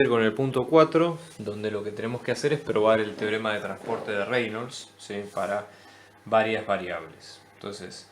Con el punto 4, donde lo que tenemos que hacer es probar el teorema de transporte de Reynolds, ¿sí?, para varias variables. Entonces,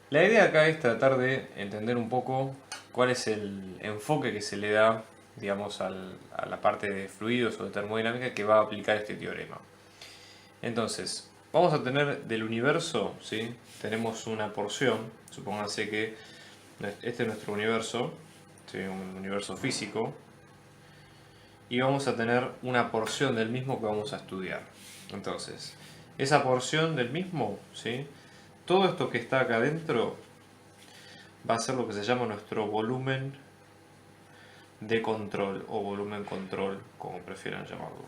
la idea acá es tratar de entender un poco cuál es el enfoque que se le da, digamos, a la parte de fluidos o de termodinámica que va a aplicar este teorema. Entonces, vamos a tener del universo, ¿sí?, tenemos una porción, supónganse que este es nuestro universo, ¿sí?, un universo físico, y vamos a tener una porción del mismo que vamos a estudiar. Entonces, esa porción del mismo, ¿sí?, todo esto que está acá adentro va a ser lo que se llama nuestro volumen de control o volumen control, como prefieran llamarlo.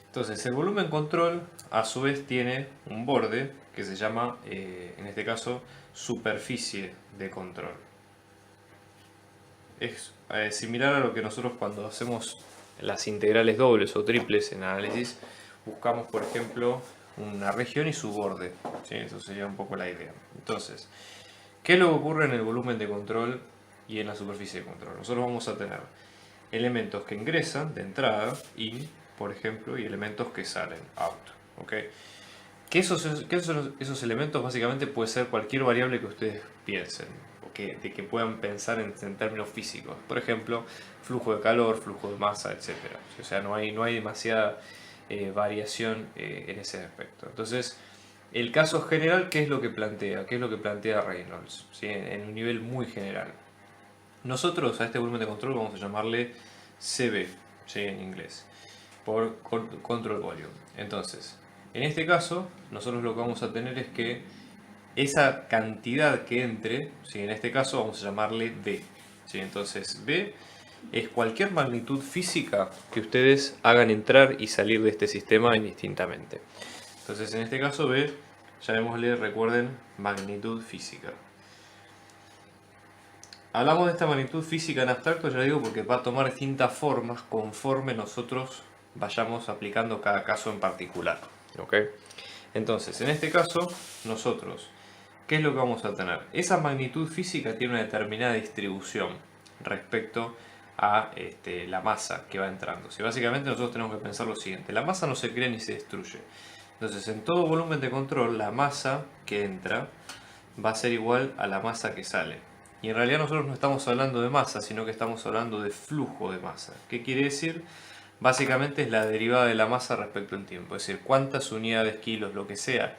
Entonces, el volumen control a su vez tiene un borde que se llama, en este caso, superficie de control. Es similar a lo que nosotros cuando hacemos las integrales dobles o triples en análisis buscamos, por ejemplo, una región y su borde, ¿sí? Eso sería un poco la idea. Entonces, ¿qué es lo que ocurre en el volumen de control y en la superficie de control? Nosotros vamos a tener elementos que ingresan de entrada, in, por ejemplo, y elementos que salen, out. ¿Okay? Que esos elementos básicamente puede ser cualquier variable que ustedes piensen, o de que puedan pensar en términos físicos. Por ejemplo, flujo de calor, flujo de masa, etc. O sea, no hay demasiada variación en ese aspecto. Entonces, el caso general, ¿qué es lo que plantea? ¿Qué es lo que plantea Reynolds? ¿Sí? En un nivel muy general. Nosotros a este volumen de control vamos a llamarle CB, ¿sí?, en inglés, por Control Volume. Entonces, en este caso, nosotros lo que vamos a tener es que esa cantidad que entre, ¿sí?, en este caso vamos a llamarle B. ¿Sí? Entonces, B es cualquier magnitud física que ustedes hagan entrar y salir de este sistema indistintamente. Entonces, en este caso, B, llamémosle, recuerden, magnitud física. Hablamos de esta magnitud física en abstracto, ya digo, porque va a tomar distintas formas conforme nosotros vayamos aplicando cada caso en particular. ¿Okay? Entonces, en este caso, nosotros, ¿qué es lo que vamos a tener? Esa magnitud física tiene una determinada distribución respecto a la masa que va entrando. Si básicamente nosotros tenemos que pensar lo siguiente: la masa no se crea ni se destruye. Entonces, en todo volumen de control, la masa que entra va a ser igual a la masa que sale. Y en realidad nosotros no estamos hablando de masa, sino que estamos hablando de flujo de masa. ¿Qué quiere decir? Básicamente es la derivada de la masa respecto al tiempo. Es decir, cuántas unidades, kilos, lo que sea,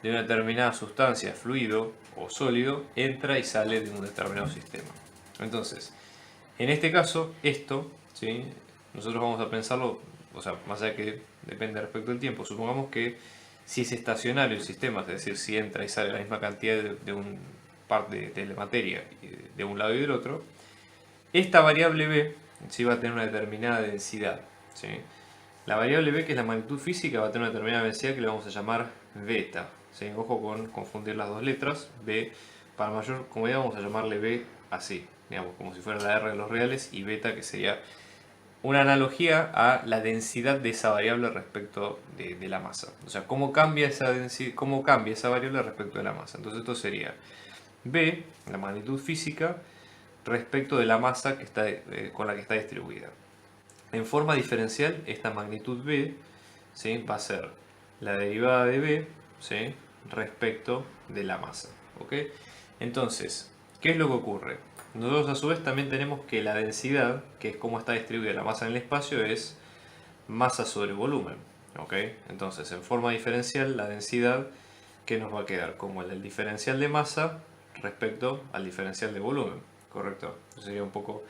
de una determinada sustancia, fluido o sólido, entra y sale de un determinado sistema. Entonces, en este caso, esto, ¿sí?, nosotros vamos a pensarlo, o sea, más allá que depende respecto al tiempo. Supongamos que si es estacionario el sistema, es decir, si entra y sale la misma cantidad de un par de la materia de un lado y del otro, esta variable B, ¿sí?, va a tener una determinada densidad, ¿sí? La variable B, que es la magnitud física, va a tener una determinada densidad que le vamos a llamar beta, ¿sí? Ojo con confundir las dos letras. B, para mayor comodidad, vamos a llamarle B así, digamos, como si fuera la R de los reales, y beta, que sería una analogía a la densidad de esa variable respecto de la masa. O sea, cómo cambia esa variable respecto de la masa. Entonces esto sería B, la magnitud física, respecto de la masa que está, con la que está distribuida. En forma diferencial, esta magnitud B, ¿sí?, va a ser la derivada de B, ¿sí?, respecto de la masa. ¿Okay? Entonces, ¿qué es lo que ocurre? Nosotros a su vez también tenemos que la densidad, que es cómo está distribuida la masa en el espacio, es masa sobre volumen. ¿Okay? Entonces, en forma diferencial, la densidad, que nos va a quedar como el del diferencial de masa respecto al diferencial de volumen. ¿Correcto? Eso sería un poco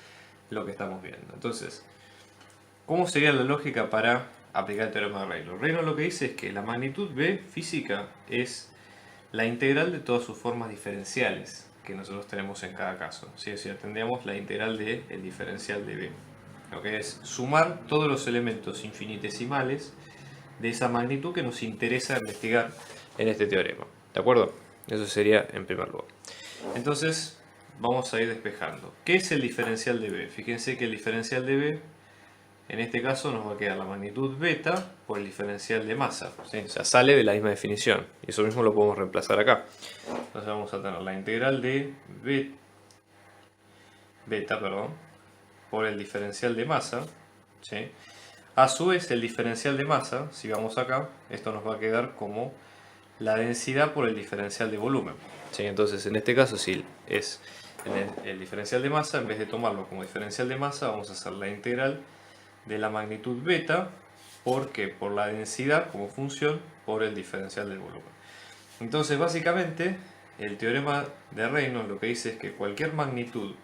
lo que estamos viendo. Entonces, ¿cómo sería la lógica para aplicar el teorema de Reynolds? Reynolds lo que dice es que la magnitud B física es la integral de todas sus formas diferenciales que nosotros tenemos en cada caso. ¿Sí? Es decir, tendríamos la integral del diferencial de B. Lo que es sumar todos los elementos infinitesimales de esa magnitud que nos interesa investigar en este teorema. ¿De acuerdo? Eso sería en primer lugar. Entonces, vamos a ir despejando. ¿Qué es el diferencial de B? Fíjense que el diferencial de B, en este caso, nos va a quedar la magnitud beta por el diferencial de masa. ¿Sí? O sea, sale de la misma definición. Y eso mismo lo podemos reemplazar acá. Entonces vamos a tener la integral de beta, por el diferencial de masa. ¿sí? A su vez, el diferencial de masa, si vamos acá, esto nos va a quedar como la densidad por el diferencial de volumen, ¿sí? Entonces, en este caso, si es el diferencial de masa, en vez de tomarlo como diferencial de masa, vamos a hacer la integral de la magnitud beta, por la densidad como función por el diferencial del volumen. Entonces, básicamente, el teorema de Reynolds lo que dice es que cualquier magnitud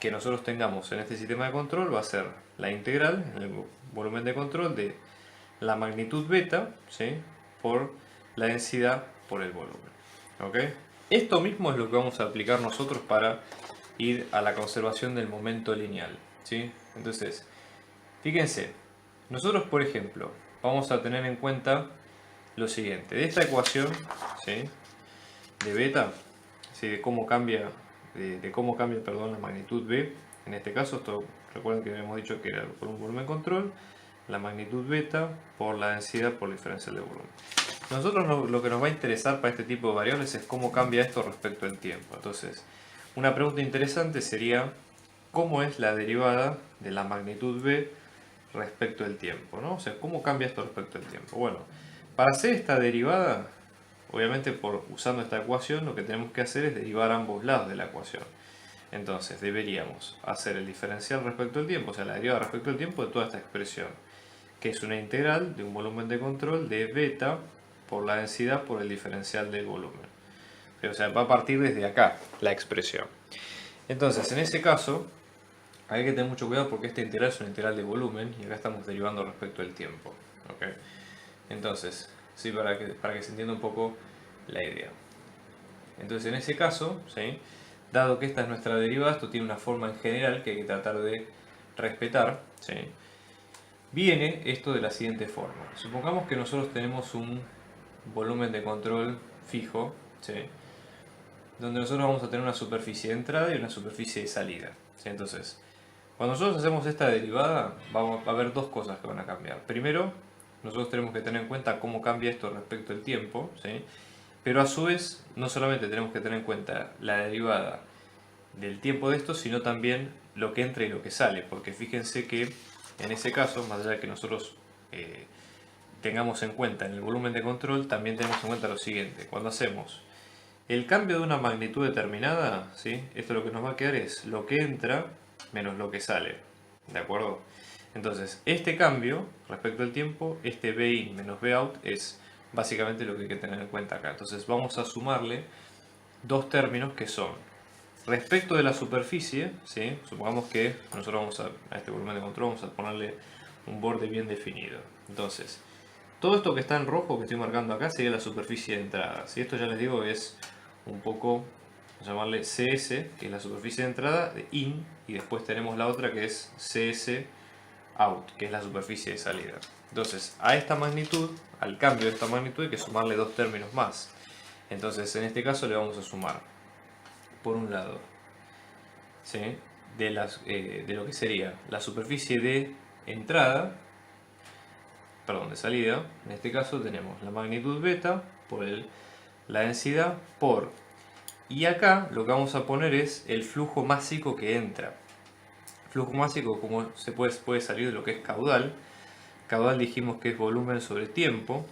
que nosotros tengamos en este sistema de control va a ser la integral en el volumen de control de la magnitud beta, ¿sí?, por la densidad por el volumen. ¿Okay? Esto mismo es lo que vamos a aplicar nosotros para ir a la conservación del momento lineal, ¿sí? Entonces, fíjense, nosotros por ejemplo vamos a tener en cuenta lo siguiente: de esta ecuación, ¿sí?, de beta, ¿sí?, de cómo cambia perdón, la magnitud B. En este caso, esto, recuerden que habíamos dicho que era por un volumen control, la magnitud beta por la densidad por la diferencial de volumen. Nosotros lo que nos va a interesar para este tipo de variables es cómo cambia esto respecto al tiempo. Entonces, una pregunta interesante sería cómo es la derivada de la magnitud B respecto al tiempo, ¿no? O sea, cómo cambia esto respecto al tiempo. Bueno, para hacer esta derivada, obviamente usando esta ecuación, lo que tenemos que hacer es derivar ambos lados de la ecuación. Entonces deberíamos hacer el diferencial respecto al tiempo, o sea, la derivada respecto al tiempo de toda esta expresión, que es una integral de un volumen de control de beta por la densidad por el diferencial del volumen. O sea, va a partir desde acá la expresión. Entonces, en este caso, hay que tener mucho cuidado porque esta integral es una integral de volumen y acá estamos derivando respecto al tiempo. ¿Okay? Entonces, sí, para que se entienda un poco la idea. Entonces, en ese caso, ¿sí?, dado que esta es nuestra derivada, esto tiene una forma en general que hay que tratar de respetar, ¿sí?, viene esto de la siguiente forma. Supongamos que nosotros tenemos un volumen de control fijo, ¿sí?, donde nosotros vamos a tener una superficie de entrada y una superficie de salida, ¿sí? Entonces, cuando nosotros hacemos esta derivada, va a haber dos cosas que van a cambiar. Primero, nosotros tenemos que tener en cuenta cómo cambia esto respecto al tiempo, ¿sí?, pero a su vez, no solamente tenemos que tener en cuenta la derivada del tiempo de esto, sino también lo que entra y lo que sale, porque fíjense que en ese caso, más allá de que nosotros tengamos en cuenta en el volumen de control, también tenemos en cuenta lo siguiente: cuando hacemos el cambio de una magnitud determinada, ¿sí?, esto lo que nos va a quedar es lo que entra menos lo que sale, ¿de acuerdo? Entonces, este cambio respecto al tiempo, este B in menos B out, es básicamente lo que hay que tener en cuenta acá. Entonces vamos a sumarle dos términos que son respecto de la superficie, ¿sí? Supongamos que nosotros vamos a este volumen de control vamos a ponerle un borde bien definido. Entonces, todo esto que está en rojo que estoy marcando acá sería la superficie de entrada. Si esto ya les digo es un poco, vamos a llamarle CS, que es la superficie de entrada, de in, y después tenemos la otra que es CS out, que es la superficie de salida. Entonces, a esta magnitud, al cambio de esta magnitud, hay que sumarle dos términos más. Entonces, en este caso le vamos a sumar, por un lado, ¿sí?, de lo que sería la superficie de entrada, perdón, de salida. En este caso tenemos la magnitud beta por la densidad por, y acá lo que vamos a poner es el flujo másico que entra. Flujo másico, como se puede salir de lo que es caudal. Caudal dijimos que es volumen sobre tiempo.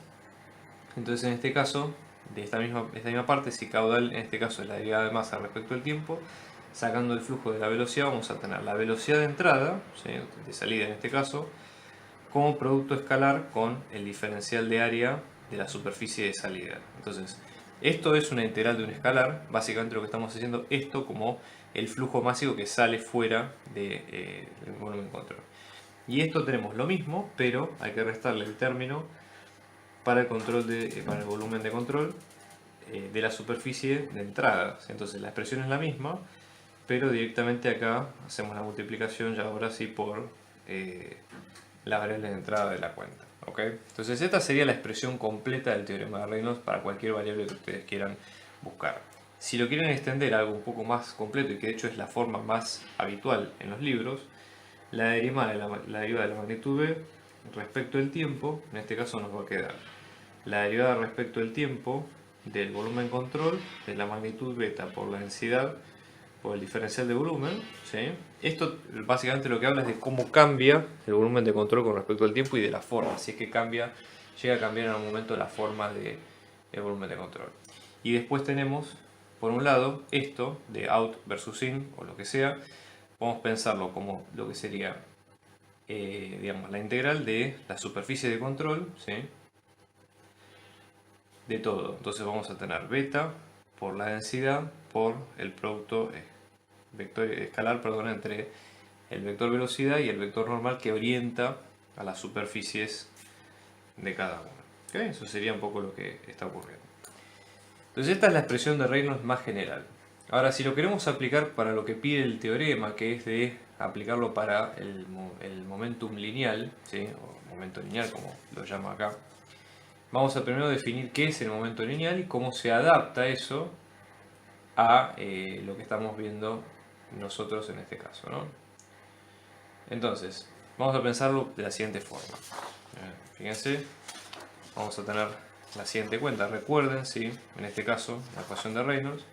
Entonces, en este caso, de esta misma parte, si caudal en este caso es la derivada de masa respecto al tiempo, sacando el flujo de la velocidad, vamos a tener la velocidad de entrada, ¿sí?, de salida en este caso, como producto escalar con el diferencial de área de la superficie de salida. Entonces, esto es una integral de un escalar. Básicamente lo que estamos haciendo esto como el flujo másico que sale fuera del volumen control. Y esto tenemos lo mismo, pero hay que restarle el término para el volumen de control de la superficie de entrada. Entonces la expresión es la misma, pero directamente acá hacemos la multiplicación ya ahora sí por la variable de entrada de la cuenta. ¿Okay? Entonces esta sería la expresión completa del teorema de Reynolds para cualquier variable que ustedes quieran buscar. Si lo quieren extender a algo un poco más completo, y que de hecho es la forma más habitual en los libros, la derivada de la magnitud B respecto al tiempo, en este caso nos va a quedar la derivada respecto al tiempo del volumen control de la magnitud beta por la densidad por el diferencial de volumen, ¿sí? Esto básicamente lo que habla es de cómo cambia el volumen de control con respecto al tiempo y de la forma, si es que llega a cambiar en algún momento la forma del volumen de control. Y después tenemos, por un lado, esto de out versus in, o lo que sea, podemos pensarlo como lo que sería, digamos, la integral de la superficie de control, ¿sí? De todo. Entonces vamos a tener beta por la densidad por el producto vector escalar, perdón, entre el vector velocidad y el vector normal que orienta a las superficies de cada uno. ¿Okay? Eso sería un poco lo que está ocurriendo. Entonces esta es la expresión de Reynolds más general. Ahora, si lo queremos aplicar para lo que pide el teorema, que es de aplicarlo para el momentum lineal, ¿sí? O momento lineal como lo llama acá, vamos a primero definir qué es el momento lineal y cómo se adapta eso a lo que estamos viendo nosotros en este caso, ¿no? Entonces, vamos a pensarlo de la siguiente forma. Fíjense, vamos a tener la siguiente cuenta. Recuerden, ¿sí? En este caso, la ecuación de Reynolds.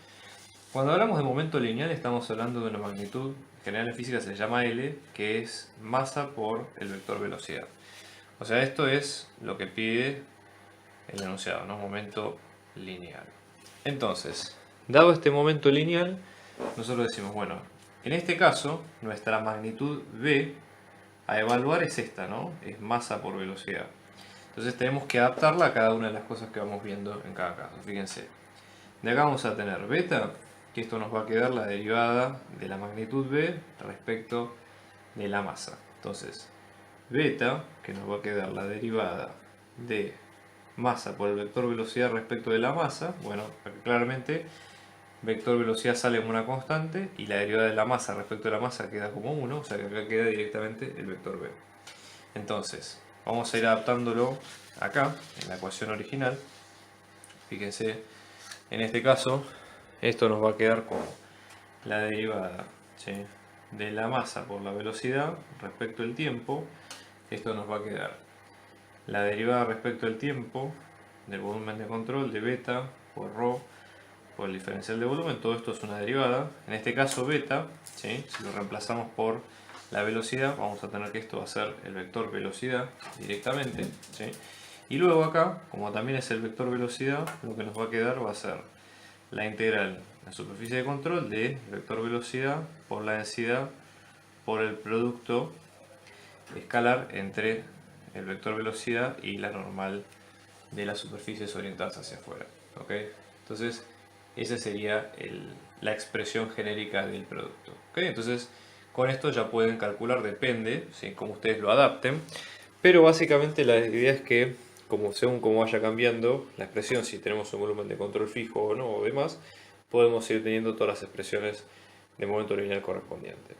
Cuando hablamos de momento lineal estamos hablando de una magnitud, en general en física se le llama L, que es masa por el vector velocidad. O sea, esto es lo que pide el enunciado, ¿no? Momento lineal. Entonces, dado este momento lineal, nosotros decimos, bueno, en este caso, nuestra magnitud V a evaluar es esta, ¿no? Es masa por velocidad. Entonces tenemos que adaptarla a cada una de las cosas que vamos viendo en cada caso. Fíjense, de acá vamos a tener beta, que esto nos va a quedar la derivada de la magnitud V respecto de la masa. Entonces, beta, que nos va a quedar la derivada de masa por el vector velocidad respecto de la masa, bueno, claramente vector velocidad sale como una constante y la derivada de la masa respecto de la masa queda como 1, o sea que acá queda directamente el vector v. Entonces, vamos a ir adaptándolo acá, en la ecuación original. Fíjense, en este caso, esto nos va a quedar como la derivada, ¿sí?, de la masa por la velocidad respecto al tiempo. Esto nos va a quedar la derivada respecto al tiempo del volumen de control de beta por ρ por el diferencial de volumen. Todo esto es una derivada. En este caso beta, ¿sí?, si lo reemplazamos por la velocidad, vamos a tener que esto va a ser el vector velocidad directamente, ¿sí? Y luego acá, como también es el vector velocidad, lo que nos va a quedar va a ser la integral de la superficie de control de vector velocidad por la densidad por el producto escalar entre el vector velocidad y la normal de las superficies orientadas hacia afuera. ¿Okay? Entonces, esa sería la expresión genérica del producto. ¿Okay? Entonces, con esto ya pueden calcular, depende, ¿sí?, cómo ustedes lo adapten, pero básicamente la idea es que, según cómo vaya cambiando la expresión, si tenemos un volumen de control fijo o no o demás, podemos ir teniendo todas las expresiones de momento lineal correspondiente.